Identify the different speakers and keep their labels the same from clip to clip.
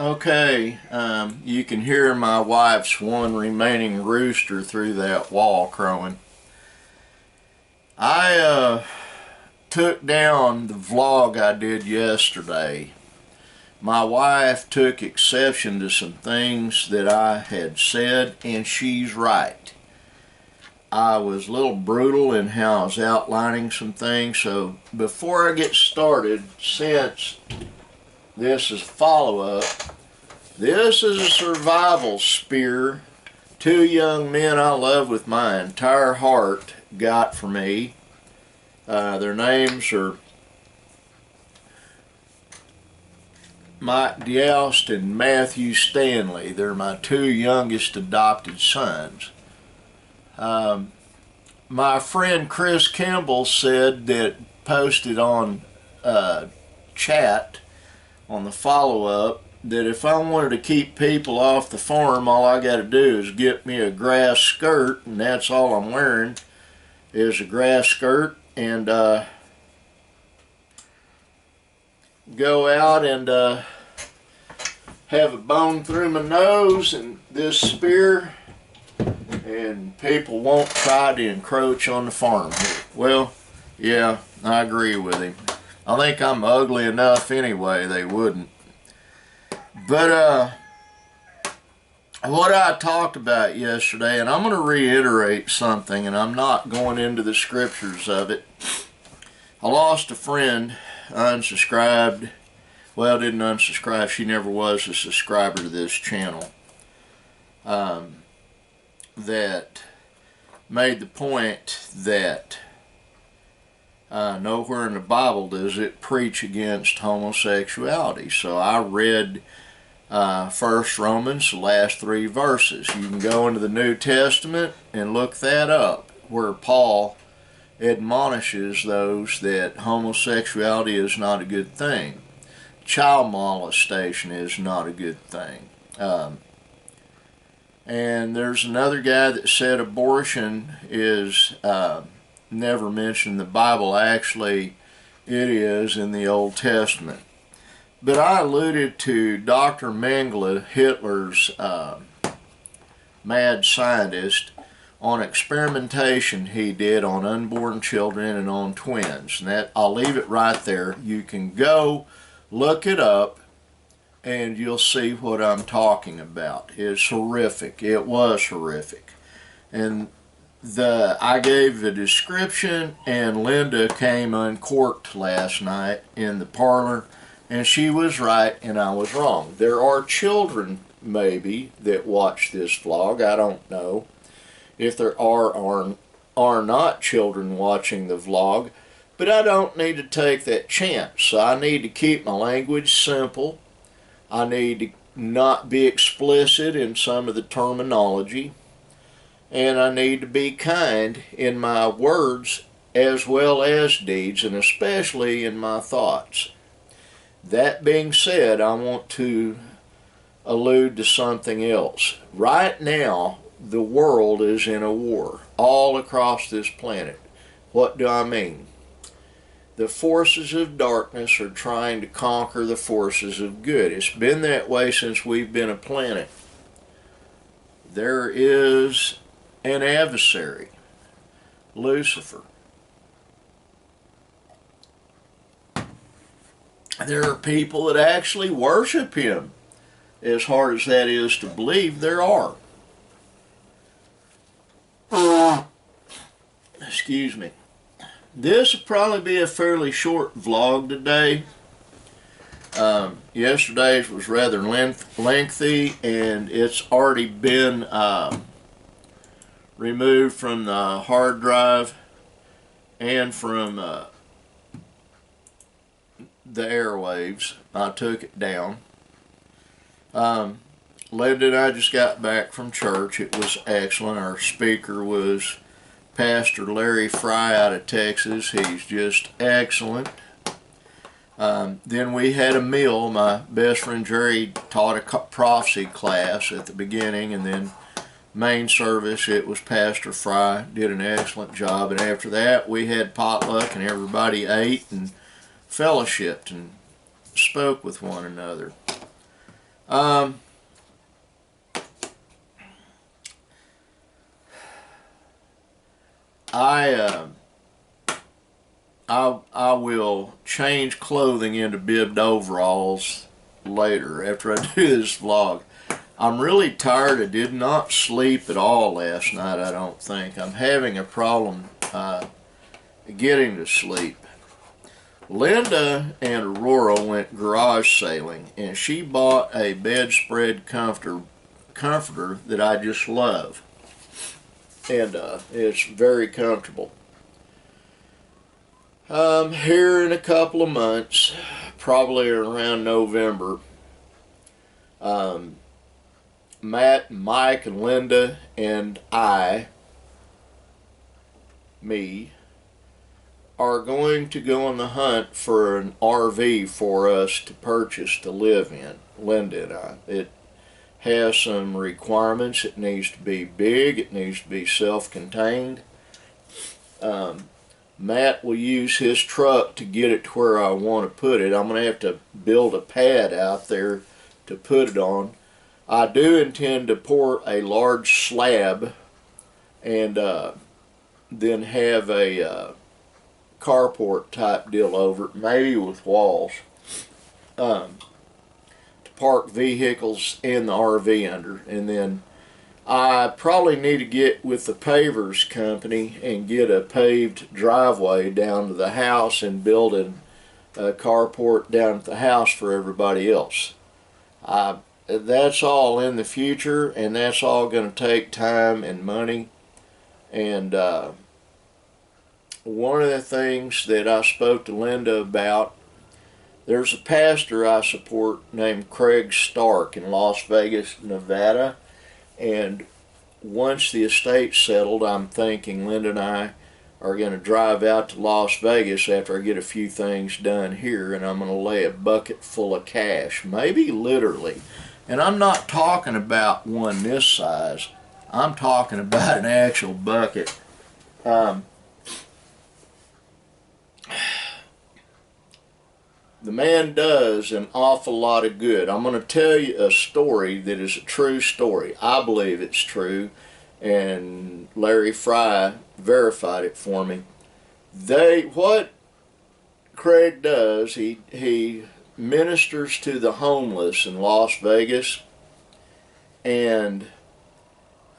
Speaker 1: Okay, you can hear my wife's one remaining rooster through that wall crowing. I took down the vlog I did yesterday. My wife took exception to some things that I had said, and she's right. I was a little brutal in how I was outlining some things, so before I get started, since this is follow-up, this is a survival spear two young men I love with my entire heart got for me. Their names are Mike Deoust and Matthew Stanley. They're my two youngest adopted sons. My friend Chris Kimball said that, posted on chat on the follow-up, that if I wanted to keep people off the farm, all I got to do is get me a grass skirt, and that's all I'm wearing is a grass skirt, and go out and have a bone through my nose and this spear, and people won't try to encroach on the farm here. Well, yeah, I agree with him. I think I'm ugly enough anyway, they wouldn't. But what I talked about yesterday, and I'm going to reiterate something, and I'm not going into the scriptures of it. I lost a friend, unsubscribed. Well, didn't unsubscribe. She never was a subscriber to this channel. That made the point that nowhere in the Bible does it preach against homosexuality. So I read First Romans, the last 3 verses. You can go into the New Testament and look that up, where Paul admonishes those that homosexuality is not a good thing. Child molestation is not a good thing. And there's another guy that said abortion is never mentioned in the Bible. Actually, it is in the Old Testament. But I alluded to Dr. Mengele, Hitler's mad scientist, on experimentation he did on unborn children and on twins. And that, I'll leave it right there. You can go look it up and you'll see what I'm talking about. It's horrific. It was horrific. And I gave the description, and Linda came uncorked last night in the parlor, and she was right and I was wrong. There are children maybe that watch this vlog. I don't know if there are not children watching the vlog, but I don't need to take that chance. So I need to keep my language simple. I need to not be explicit in some of the terminology, and I need to be kind in my words as well as deeds, and especially in my thoughts. That being said, I want to allude to something else. Right now, the world is in a war all across this planet. What do I mean? The forces of darkness are trying to conquer the forces of good. It's been that way since we've been a planet. There is an adversary, Lucifer. There are people that actually worship him, as hard as that is to believe. There are. Excuse me. This will probably be a fairly short vlog today. Yesterday's was rather lengthy, and it's already been removed from the hard drive and from the airwaves. I took it down. Linda and I just got back from church. It was excellent. Our speaker was Pastor Larry Fry out of Texas. He's just excellent. Then we had a meal. My best friend Jerry taught a prophecy class at the beginning, and then main service it was Pastor Fry. Did an excellent job, and after that we had potluck and everybody ate and fellowshipped and spoke with one another. Um, I I will change clothing into bibbed overalls later after I do this vlog. I'm really tired. I did not sleep at all last night, I don't think. I'm having a problem getting to sleep. Linda and Aurora went garage sailing, and she bought a bedspread comforter that I just love. And it's very comfortable. Here in a couple of months, probably around November, Matt, Mike, and Linda, and me, are going to go on the hunt for an RV for us to purchase to live in, Linda and I. It has some requirements. It needs to be big. It needs to be self-contained. Matt will use his truck to get it to where I want to put it. I'm going to have to build a pad out there to put it on. I do intend to pour a large slab and then have a carport type deal over it, maybe with walls, to park vehicles in the RV under. And then I probably need to get with the pavers company and get a paved driveway down to the house and build a carport down at the house for everybody else. That's all in the future, and that's all going to take time and money. And one of the things that I spoke to Linda about, there's a pastor I support named Craig Stark in Las Vegas, Nevada. And once the estate's settled, I'm thinking Linda and I are going to drive out to Las Vegas after I get a few things done here, and I'm going to lay a bucket full of cash, maybe literally. And I'm not talking about one this size. I'm talking about an actual bucket. The man does an awful lot of good. I'm going to tell you a story that is a true story. I believe it's true, and Larry Fry verified it for me. What Craig does, he ministers to the homeless in Las Vegas, and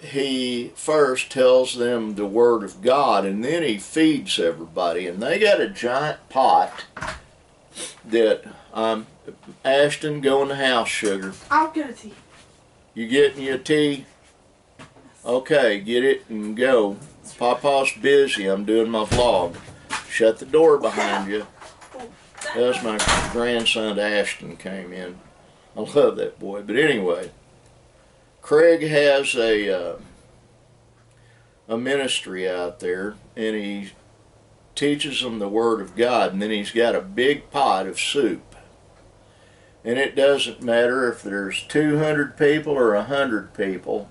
Speaker 1: he first tells them the Word of God, and then he feeds everybody. And they got a giant pot that Ashton, go in the house, sugar.
Speaker 2: I'll get a tea.
Speaker 1: You getting you a tea? Okay, get it and go. Papa's busy. I'm doing my vlog. Shut the door behind you. That's my grandson Ashton came in. I love that boy. But anyway, Craig has a ministry out there, and he teaches them the Word of God, and then he's got a big pot of soup. And it doesn't matter if there's 200 people or 100 people,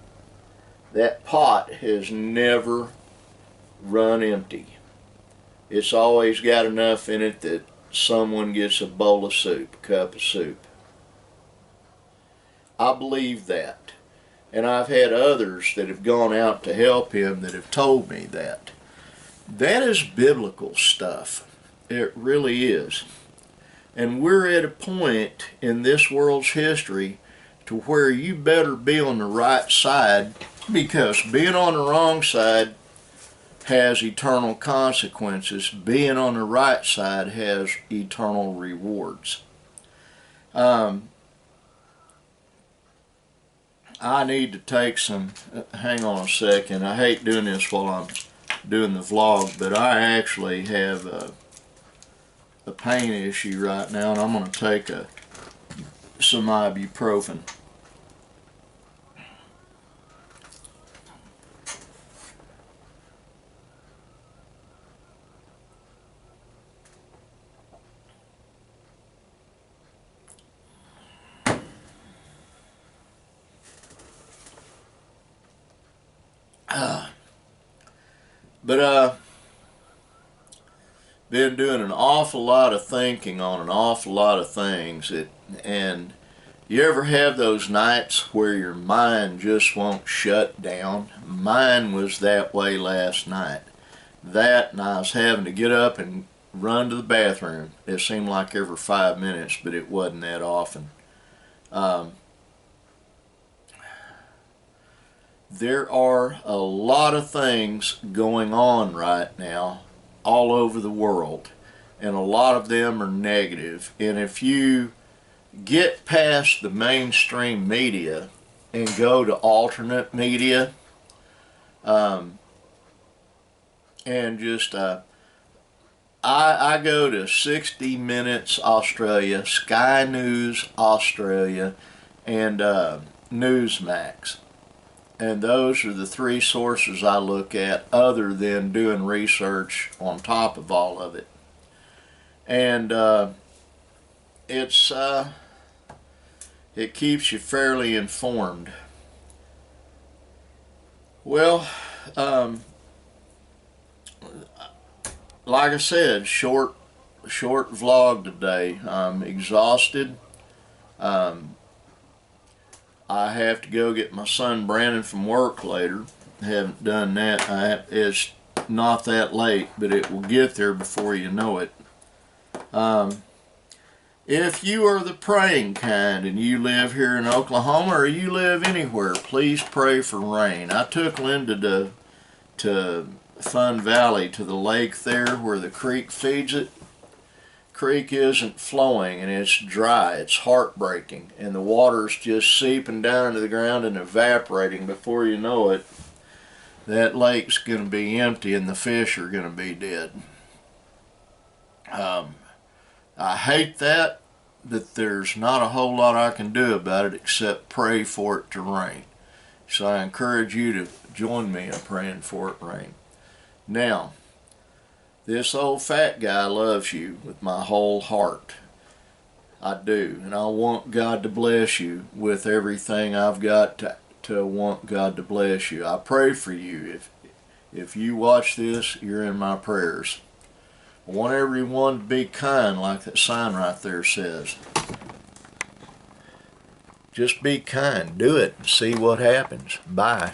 Speaker 1: that pot has never run empty. It's always got enough in it that someone gets a bowl of soup, a cup of soup. I believe that. And I've had others that have gone out to help him that have told me that. That is biblical stuff. It really is. And we're at a point in this world's history to where you better be on the right side, because being on the wrong side has eternal consequences. Being on the right side has eternal rewards. I need to take some, hang on a second, I hate doing this while I'm doing the vlog, but I actually have a pain issue right now, and I'm going to take some ibuprofen. But been doing an awful lot of thinking on an awful lot of things, and You ever have those nights where your mind just won't shut down? Mine was that way last night. That, and I was having to get up and run to the bathroom. It seemed like every 5 minutes, but it wasn't that often. There are a lot of things going on right now all over the world, and a lot of them are negative. And if you get past the mainstream media and go to alternate media, and just I go to 60 Minutes Australia, Sky News Australia, and Newsmax. And those are the three sources I look at, other than doing research on top of all of it. And it keeps you fairly informed. Well, like I said, short vlog today. I'm exhausted. I have to go get my son Brandon from work later. Haven't done that. It's not that late, but it will get there before you know it. If you are the praying kind and you live here in Oklahoma or you live anywhere, please pray for rain. I took Linda to Fun Valley, to the lake there where the creek feeds it. Creek isn't flowing and it's dry. It's heartbreaking, and the water's just seeping down to the ground and evaporating. Before you know it, that lake's going to be empty and the fish are going to be dead. I hate that, but there's not a whole lot I can do about it except pray for it to rain. So I encourage you to join me in praying for it to rain. Now, this old fat guy loves you with my whole heart. I do. And I want God to bless you with everything I've got to want God to bless you. I pray for you. If you watch this, you're in my prayers. I want everyone to be kind, like that sign right there says. Just be kind. Do it and see what happens. Bye.